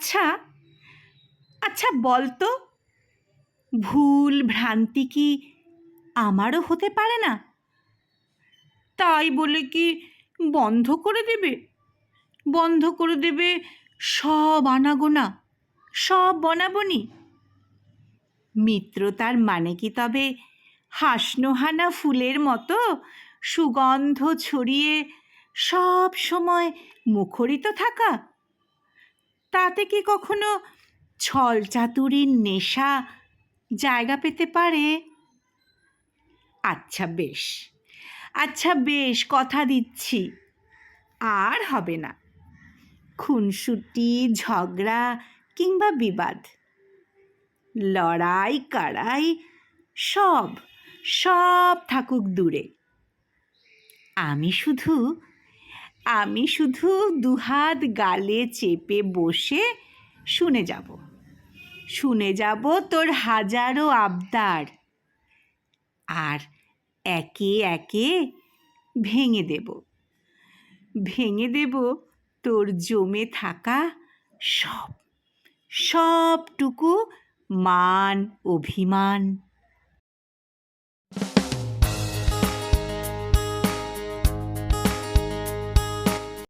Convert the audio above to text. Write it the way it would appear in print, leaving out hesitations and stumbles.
আচ্ছা আচ্ছা বল তো, ভুল ভ্রান্তি কি আমারও হতে পারে না? তাই বলে কি বন্ধ করে দেবে? বন্ধ করে দেবে সব আনাগোনা, সব বনাবনি? মিত্রতার মানে কি তবে হাসনোহানা ফুলের মতো সুগন্ধ ছড়িয়ে সব সময় মুখরিত থাকা? তাতে কি কখনো ছল চাতুরির নেশা জায়গা পেতে পারে? আচ্ছা বেশ, আচ্ছা বেশ, কথা দিচ্ছি আর হবে না খুনসুটি, ঝগড়া কিংবা বিবাদ, লড়াই কাড়াই সব সব থাকুক দূরে। আমি শুধু আমি শুধু দুহাত গালে চেপে বসে শুনে যাব, শুনে যাব তোর হাজারো আবদার, আর একে একে ভেঙে দেব, ভেঙে দেব তোর জমে থাকা সব সবটুকু মান অভিমান।